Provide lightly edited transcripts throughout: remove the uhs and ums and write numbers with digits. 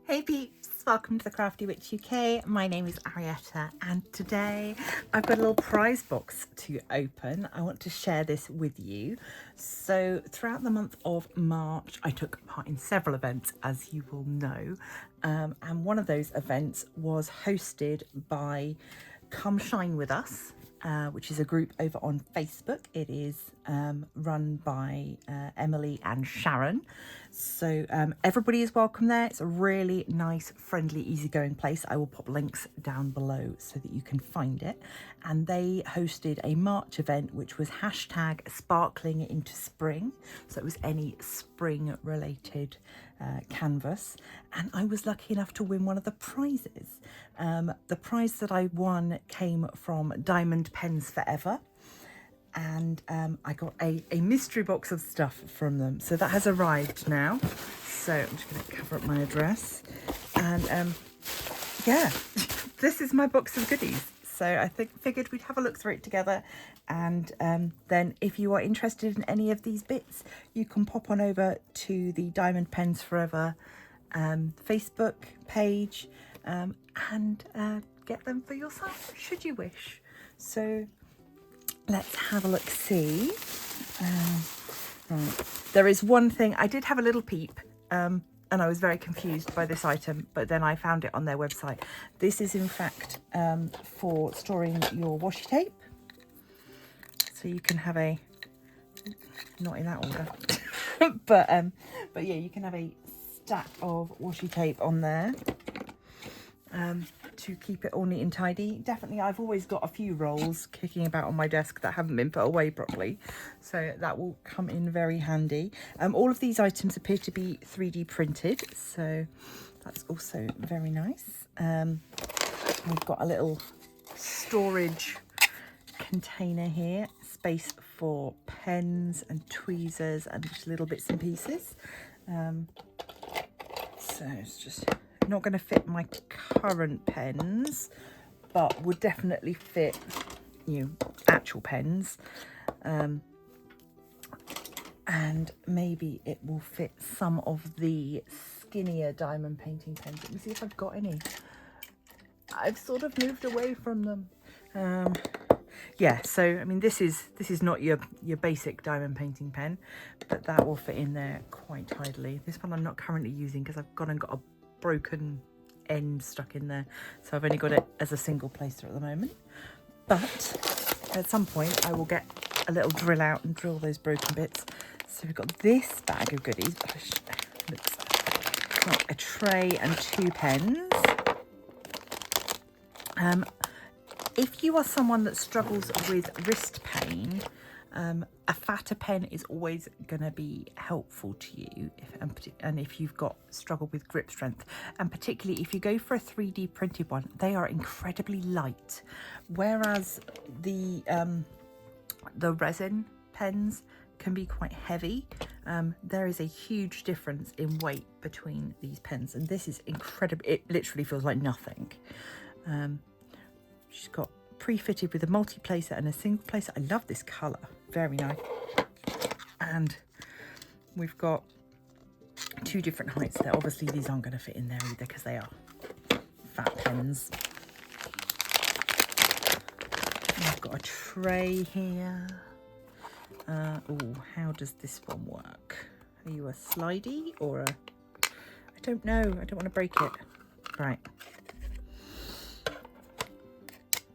Hey peeps, welcome to the Crafty Witch UK. My name is Arietta and today I've got a little prize box to open. I want to share this with you. So throughout the month of March, I took part in several events, as you will know. And one of those events was hosted by Come Shine With Us, which is a group over on Facebook. It is run by Emily and Sharon. So everybody is welcome there. It's a really nice, friendly, easygoing place. I will pop links down below so that you can find it. And they hosted a March event, which was hashtag sparkling into spring. So it was any spring related canvas. And I was lucky enough to win one of the prizes. The prize that I won came from DiamondPens4Ever. And I got a mystery box of stuff from them. So that has arrived now. So I'm just going to cover up my address. And yeah, this is my box of goodies. So I figured we'd have a look through it together. And then if you are interested in any of these bits, you can pop on over to the DiamondPens4Ever Facebook page and get them for yourself, should you wish. So let's have a look, see. Right. There is one thing, I did have a little peep and I was very confused by this item, but then I found it on their website. This is in fact for storing your washi tape. So you can have a, not in that order, but yeah, you can have a stack of washi tape on there. To keep it all neat and tidy. Definitely, I've always got a few rolls kicking about on my desk that haven't been put away properly, so that will come in very handy. All of these items appear to be 3D printed, so that's also very nice. We've got a little storage container here, space for pens and tweezers and just little bits and pieces. So it's just not going to fit my current pens, but would definitely fit, you know, actual pens. And maybe it will fit some of the skinnier diamond painting pens. Let me see if I've got any. I've sort of moved away from them. Yeah, so I mean, this is not your basic diamond painting pen, but that will fit in there quite tidily. This one I'm not currently using because I've got a broken end stuck in there, so I've only got it as a single placer at the moment. But at some point I will get a little drill out and drill those broken bits. So we've got this bag of goodies. Looks like a tray and 2 pens. If you are someone that struggles with wrist pain, a fatter pen is always going to be helpful to you, and if you've got struggle with grip strength, and particularly if you go for a 3D printed one, they are incredibly light, whereas the resin pens can be quite heavy. There is a huge difference in weight between these pens, and this is incredible. It literally feels like nothing. She's got pre-fitted with a multi-placer and a single placer. I love this colour, very nice. And we've got 2 different heights there. Obviously these aren't going to fit in there either because they are fat pens. I've got a tray here. Oh, how does this one work? Are you a slidey or a... I don't know. I don't want to break it. Right.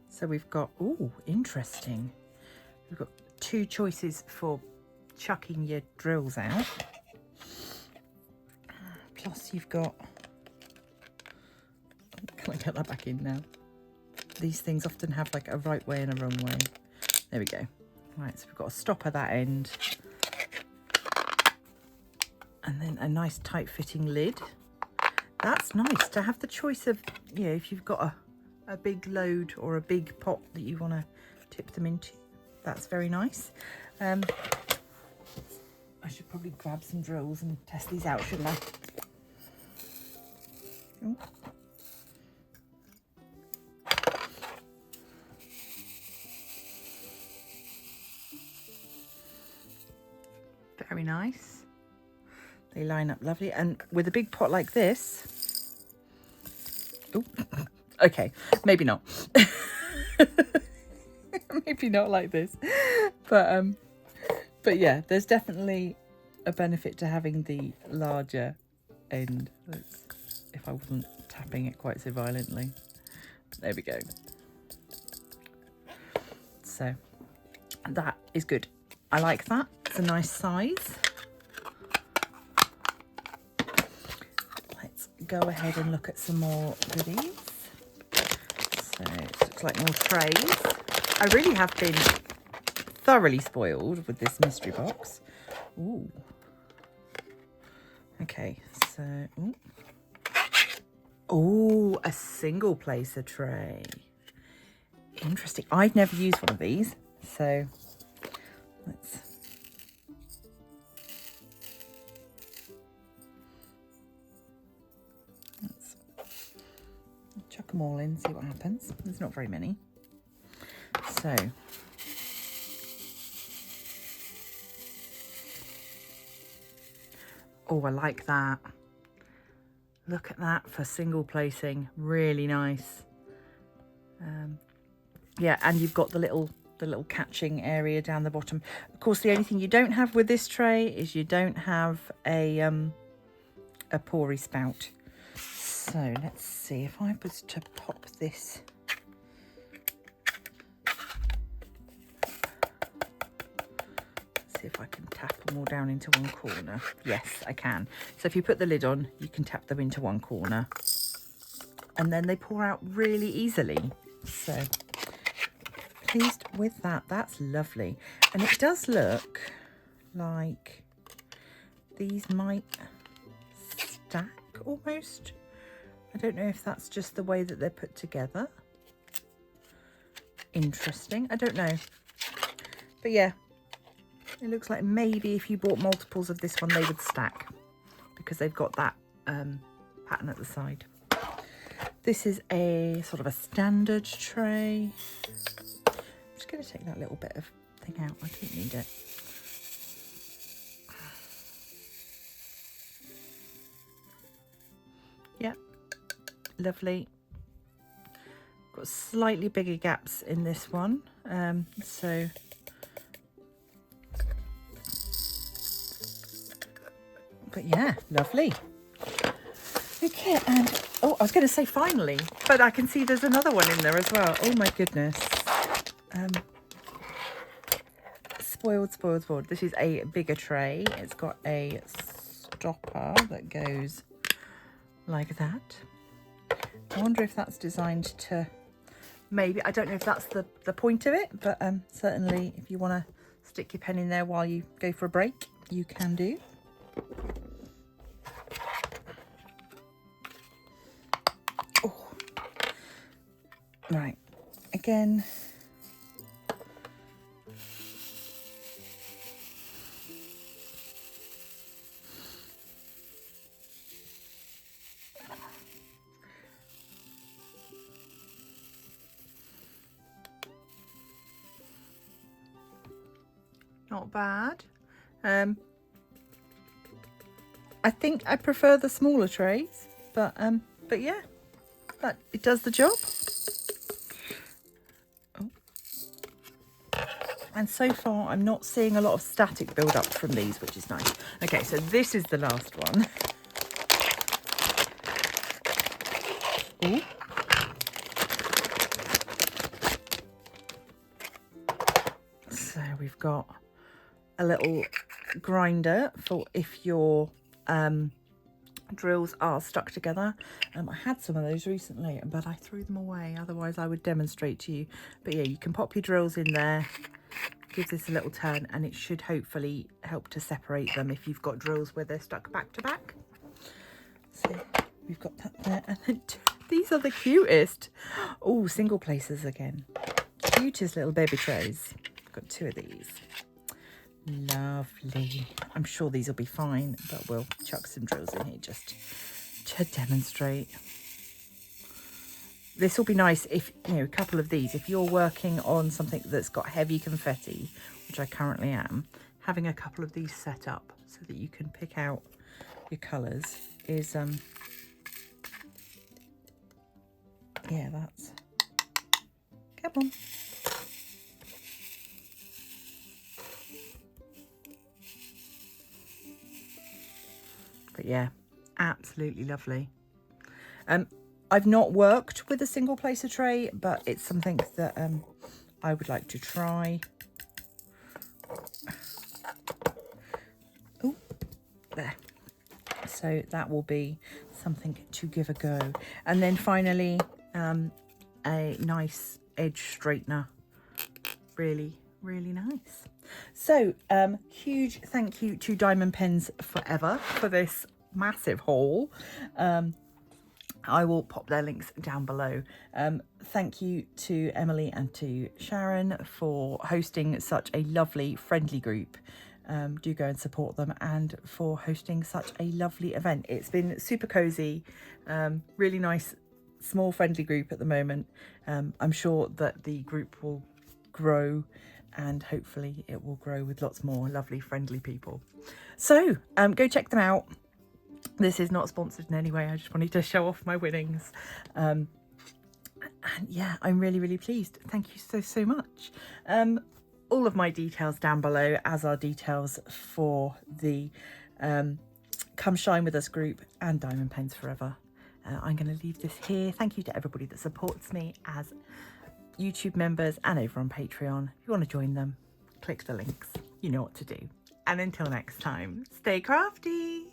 So we've got, oh, interesting. We've got 2 choices for chucking your drills out. Plus you've got, can I get that back in now? These things often have like a right way and a wrong way. There we go. Right, so we've got a stop at that end. And then a nice tight fitting lid. That's nice to have the choice of, you know, if you've got a big load or a big pot that you want to tip them into. That's very nice. I should probably grab some drills and test these out, shouldn't I? Ooh. Very nice. They line up lovely, and with a big pot like this, Ooh. Okay, maybe not. Maybe not like this. But yeah, there's definitely a benefit to having the larger end. If I wasn't tapping it quite so violently. There we go. So that is good. I like that. It's a nice size. Let's go ahead and look at some more goodies. So it looks like more trays. I really have been thoroughly spoiled with this mystery box. Ooh. Okay, so... Ooh. Oh, a single placer tray. Interesting. I've never used one of these, so let's... chuck them all in, see what happens. There's not very many. So... oh, I like that. Look at that for single placing. Really nice. Yeah, and you've got the little catching area down the bottom. Of course, the only thing you don't have with this tray is you don't have a pori spout. So let's see if I was to pop this. See if I can tap them all down into one corner. Yes, I can. So if you put the lid on, you can tap them into one corner. And then they pour out really easily. So pleased with that. That's lovely. And it does look like these might stack almost. I don't know if that's just the way that they're put together. Interesting. I don't know. But yeah. It looks like maybe if you bought multiples of this one, they would stack because they've got that pattern at the side. This is a sort of a standard tray. I'm just going to take that little bit of thing out. I don't need it. Yeah, lovely. Got slightly bigger gaps in this one. So... but yeah, lovely. Okay, and oh, I was going to say finally, but I can see there's another one in there as well. Oh my goodness. Spoiled, spoiled, spoiled. This is a bigger tray. It's got a stopper that goes like that. I wonder if that's designed to maybe, I don't know if that's the point of it, but certainly if you want to stick your pen in there while you go for a break, you can do. Oh. Right, again. Not bad. I think I prefer the smaller trays, but yeah, that it does the job. Oh. And so far, I'm not seeing a lot of static build up from these, which is nice. Okay, so this is the last one. Ooh. So we've got a little grinder for if your drills are stuck together. I had some of those recently, but I threw them away. Otherwise, I would demonstrate to you. But yeah, you can pop your drills in there, give this a little turn, and it should hopefully help to separate them if you've got drills where they're stuck back to back. So we've got that there, and then these are the cutest. Oh, single placers again. Cutest little baby trays. I've got two of these. Lovely. I'm sure these will be fine, but we'll chuck some drills in here just to demonstrate. This will be nice if, you know, a couple of these, if you're working on something that's got heavy confetti, which I currently am, having a couple of these set up so that you can pick out your colours is yeah, that's, come on. But yeah, absolutely lovely. I've not worked with a single placer tray, but it's something that I would like to try. Oh, there. So that will be something to give a go. And then finally, a nice edge straightener. Really, really nice. So huge thank you to DiamondPens4Ever for this massive haul. I will pop their links down below. Thank you to Emily and to Sharon for hosting such a lovely, friendly group. Do go and support them, and for hosting such a lovely event. It's been super cozy, really nice, small, friendly group at the moment. I'm sure that the group will grow, and hopefully it will grow with lots more lovely, friendly people. So go check them out. This is not sponsored in any way. I just wanted to show off my winnings. And yeah, I'm really, really pleased. Thank you so much. All of my details down below, as are details for the Come Shine With Us group and DiamondPens4Ever. I'm going to leave this here. Thank you to everybody that supports me as YouTube members and over on Patreon. If you want to join them, click the links. You know what to do. And until next time, stay crafty.